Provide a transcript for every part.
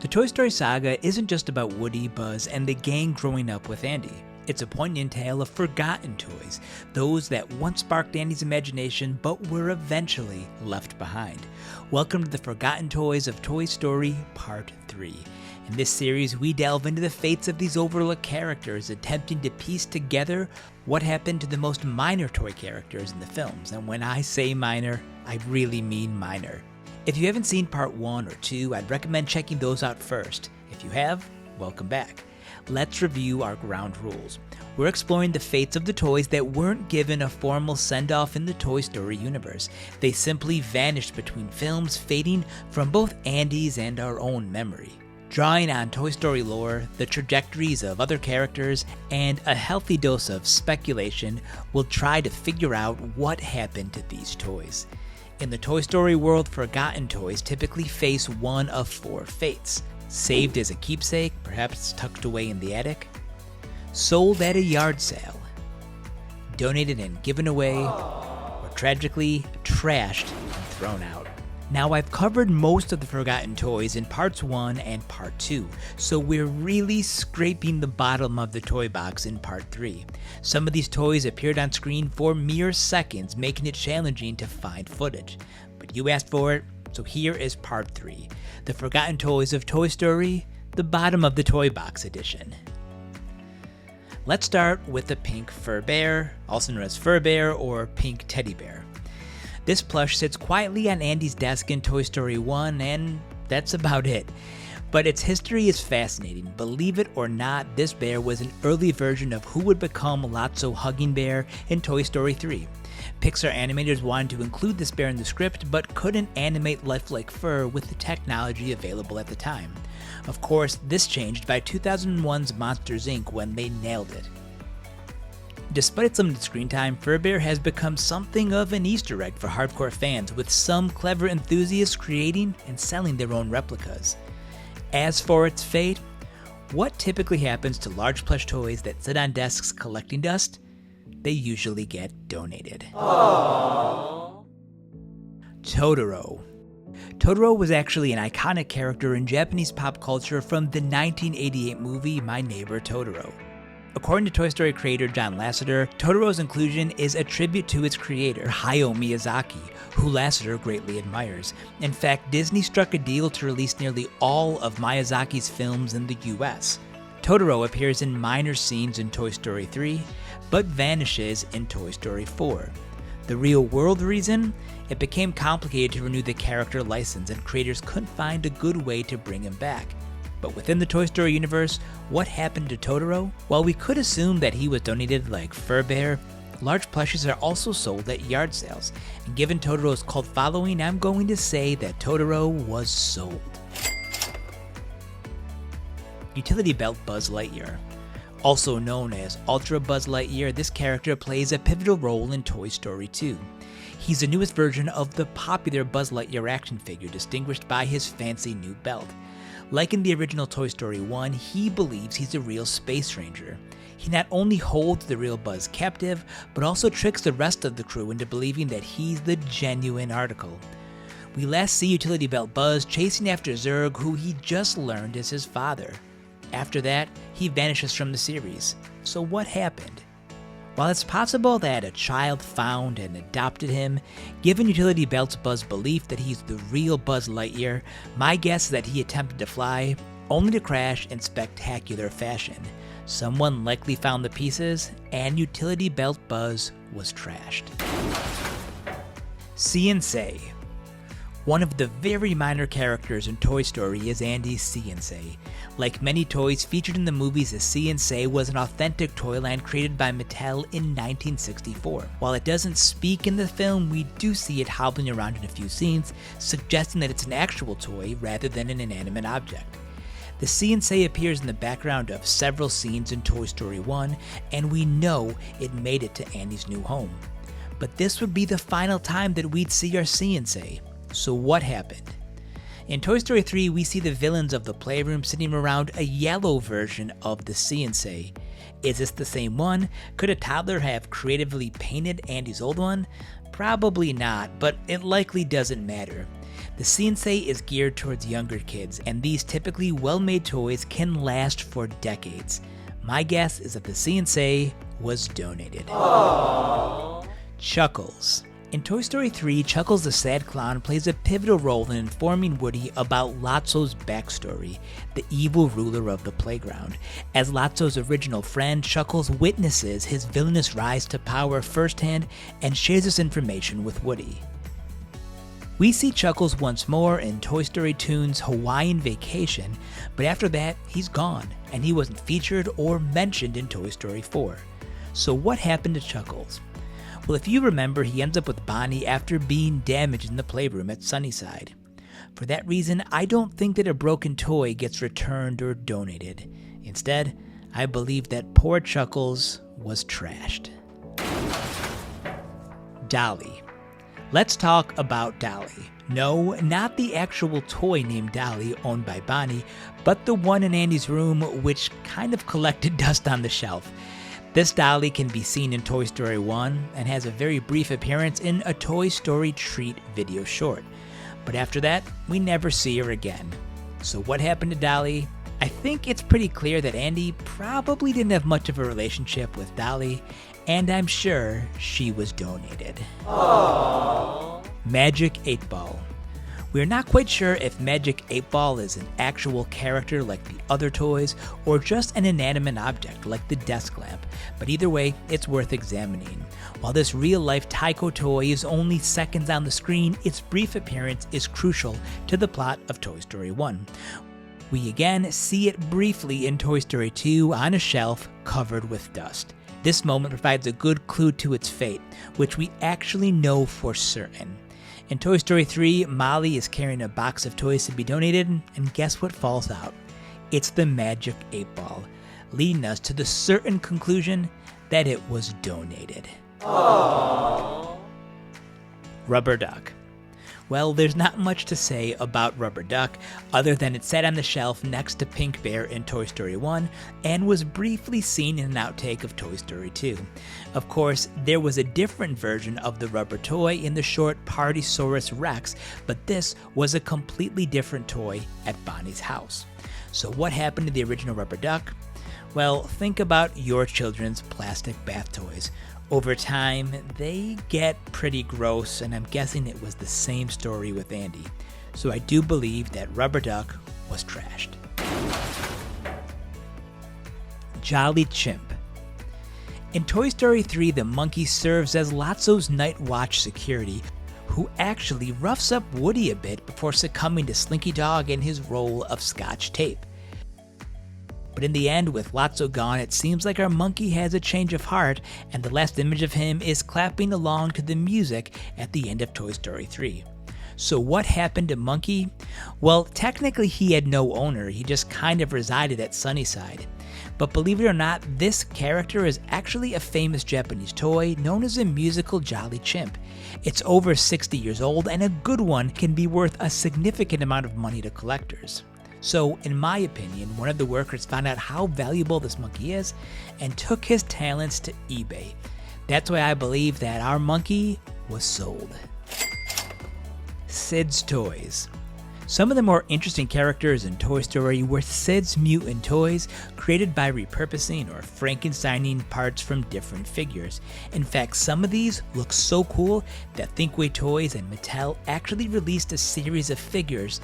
The Toy Story saga isn't just about Woody, Buzz, and the gang growing up with Andy. It's a poignant tale of forgotten toys, those that once sparked Andy's imagination but were eventually left behind. Welcome to the Forgotten Toys of Toy Story Part 3. In this series, we delve into the fates of these overlooked characters, attempting to piece together what happened to the most minor toy characters in the films. And when I say minor, I really mean minor. If you haven't seen Part 1 or 2, I'd recommend checking those out first. If you have, welcome back. Let's review our ground rules. We're exploring the fates of the toys that weren't given a formal send-off in the Toy Story universe. They simply vanished between films, fading from both Andy's and our own memory. Drawing on Toy Story lore, the trajectories of other characters, and a healthy dose of speculation, we'll try to figure out what happened to these toys. In the Toy Story world, forgotten toys typically face one of four fates. Saved as a keepsake, perhaps tucked away in the attic. Sold at a yard sale. Donated and given away. Or tragically, trashed and thrown out. Now, I've covered most of the forgotten toys in Parts 1 and Part 2, so we're really scraping the bottom of the toy box in Part 3. Some of these toys appeared on screen for mere seconds, making it challenging to find footage. But you asked for it, so here is Part 3, the Forgotten Toys of Toy Story, the bottom of the toy box edition. Let's start with the pink fur bear, also known as Fur Bear or Pink Teddy Bear. This plush sits quietly on Andy's desk in Toy Story 1, and that's about it. But its history is fascinating. Believe it or not, this bear was an early version of who would become Lotso Hugging Bear in Toy Story 3. Pixar animators wanted to include this bear in the script, but couldn't animate lifelike fur with the technology available at the time. Of course, this changed by 2001's Monsters, Inc. when they nailed it. Despite its limited screen time, Fur Bear has become something of an Easter egg for hardcore fans, with some clever enthusiasts creating and selling their own replicas. As for its fate, what typically happens to large plush toys that sit on desks collecting dust? They usually get donated. Aww. Totoro. Totoro was actually an iconic character in Japanese pop culture from the 1988 movie My Neighbor Totoro. According to Toy Story creator John Lasseter, Totoro's inclusion is a tribute to its creator, Hayao Miyazaki, who Lasseter greatly admires. In fact, Disney struck a deal to release nearly all of Miyazaki's films in the US. Totoro appears in minor scenes in Toy Story 3, but vanishes in Toy Story 4. The real-world reason? It became complicated to renew the character license, and creators couldn't find a good way to bring him back. But within the Toy Story universe, what happened to Totoro? While we could assume that he was donated like Fur Bear, large plushes are also sold at yard sales. And given Totoro's cult following, I'm going to say that Totoro was sold. Utility Belt Buzz Lightyear. Also known as Ultra Buzz Lightyear, this character plays a pivotal role in Toy Story 2. He's the newest version of the popular Buzz Lightyear action figure, distinguished by his fancy new belt. Like in the original Toy Story 1, he believes he's a real space ranger. He not only holds the real Buzz captive, but also tricks the rest of the crew into believing that he's the genuine article. We last see Utility Belt Buzz chasing after Zurg, who he just learned is his father. After that, he vanishes from the series. So what happened? While it's possible that a child found and adopted him, given Utility Belt's Buzz belief that he's the real Buzz Lightyear, my guess is that he attempted to fly, only to crash in spectacular fashion. Someone likely found the pieces, and Utility Belt Buzz was trashed. See and Say. One of the very minor characters in Toy Story is Andy's See and Say. Like many toys featured in the movies, the See and Say was an authentic toy line created by Mattel in 1964. While it doesn't speak in the film, we do see it hobbling around in a few scenes, suggesting that it's an actual toy rather than an inanimate object. The See and Say appears in the background of several scenes in Toy Story 1, and we know it made it to Andy's new home. But this would be the final time that we'd see our See and Say. So what happened? In Toy Story 3, we see the villains of the playroom sitting around a yellow version of the See and Say. Is this the same one? Could a toddler have creatively painted Andy's old one? Probably not, but it likely doesn't matter. The CNC is geared towards younger kids, and these typically well-made toys can last for decades. My guess is that the CNC was donated. Aww. Chuckles. In Toy Story 3, Chuckles the Sad Clown plays a pivotal role in informing Woody about Lotso's backstory, the evil ruler of the playground. As Lotso's original friend, Chuckles witnesses his villainous rise to power firsthand and shares this information with Woody. We see Chuckles once more in Toy Story 2's Hawaiian Vacation, but after that, he's gone, and he wasn't featured or mentioned in Toy Story 4. So what happened to Chuckles? Well, if you remember, he ends up with Bonnie after being damaged in the playroom at Sunnyside. For that reason, I don't think that a broken toy gets returned or donated. Instead, I believe that poor Chuckles was trashed. Dolly. Let's talk about Dolly. No, not the actual toy named Dolly owned by Bonnie, but the one in Andy's room which kind of collected dust on the shelf. This Dolly can be seen in Toy Story 1 and has a very brief appearance in a Toy Story Treat video short. But after that, we never see her again. So what happened to Dolly? I think it's pretty clear that Andy probably didn't have much of a relationship with Dolly, and I'm sure she was donated. Aww. Magic 8 Ball. We're not quite sure if Magic 8 Ball is an actual character like the other toys, or just an inanimate object like the desk lamp, but either way, it's worth examining. While this real-life Tyco toy is only seconds on the screen, its brief appearance is crucial to the plot of Toy Story 1. We again see it briefly in Toy Story 2 on a shelf covered with dust. This moment provides a good clue to its fate, which we actually know for certain. In Toy Story 3, Molly is carrying a box of toys to be donated, and guess what falls out? It's the Magic 8 Ball, leading us to the certain conclusion that it was donated. Aww. Rubber Duck. Well, there's not much to say about Rubber Duck, other than it sat on the shelf next to Pink Bear in Toy Story 1, and was briefly seen in an outtake of Toy Story 2. Of course, there was a different version of the rubber toy in the short Partysaurus Rex, but this was a completely different toy at Bonnie's house. So what happened to the original Rubber Duck? Well, think about your children's plastic bath toys. Over time, they get pretty gross, and I'm guessing it was the same story with Andy. So I do believe that Rubber Duck was trashed. Jolly Chimp. In Toy Story 3, the monkey serves as Lotso's night watch security, who actually roughs up Woody a bit before succumbing to Slinky Dog in his role of Scotch Tape. But in the end, with Lotso gone, it seems like our monkey has a change of heart, and the last image of him is clapping along to the music at the end of Toy Story 3. So what happened to Monkey? Well, technically he had no owner, he just kind of resided at Sunnyside. But believe it or not, this character is actually a famous Japanese toy known as a musical Jolly Chimp. It's over 60 years old, and a good one can be worth a significant amount of money to collectors. So, in my opinion, one of the workers found out how valuable this monkey is and took his talents to eBay. That's why I believe that our monkey was sold. Sid's Toys. Some of the more interesting characters in Toy Story were Sid's Mutant toys, created by repurposing or Frankensteining parts from different figures. In fact, some of these look so cool that Thinkway Toys and Mattel actually released a series of figures,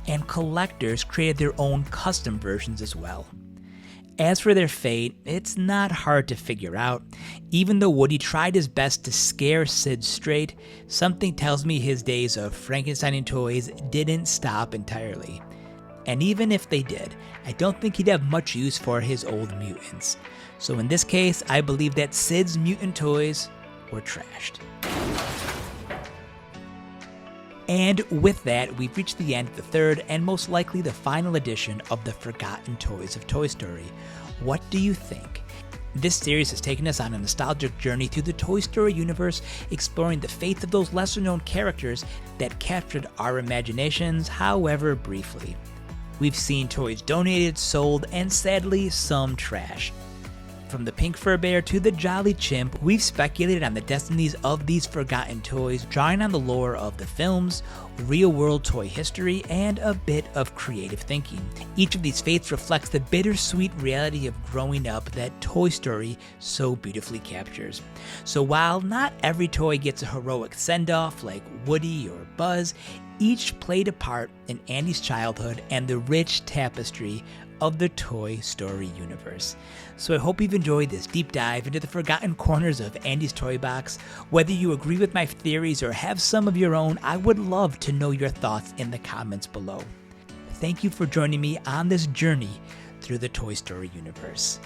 and collectors created their own custom versions as well. As for their fate, it's not hard to figure out. Even though Woody tried his best to scare Sid straight, something tells me his days of Frankensteining toys didn't stop entirely. And even if they did, I don't think he'd have much use for his old mutants. So in this case, I believe that Sid's mutant toys were trashed. And with that, we've reached the end of the third and most likely the final edition of the Forgotten Toys of Toy Story. What do you think? This series has taken us on a nostalgic journey through the Toy Story universe, exploring the fate of those lesser-known characters that captured our imaginations, however briefly. We've seen toys donated, sold, and sadly, some trashed. From the pink fur bear to the Jolly Chimp, we've speculated on the destinies of these forgotten toys, drawing on the lore of the films, real-world toy history, and a bit of creative thinking. Each of these fates reflects the bittersweet reality of growing up that Toy Story so beautifully captures. So while not every toy gets a heroic send-off like Woody or Buzz, each played a part in Andy's childhood and the rich tapestry of the Toy Story universe. So I hope you've enjoyed this deep dive into the forgotten corners of Andy's toy box. Whether you agree with my theories or have some of your own, I would love to know your thoughts in the comments below. Thank you for joining me on this journey through the Toy Story universe.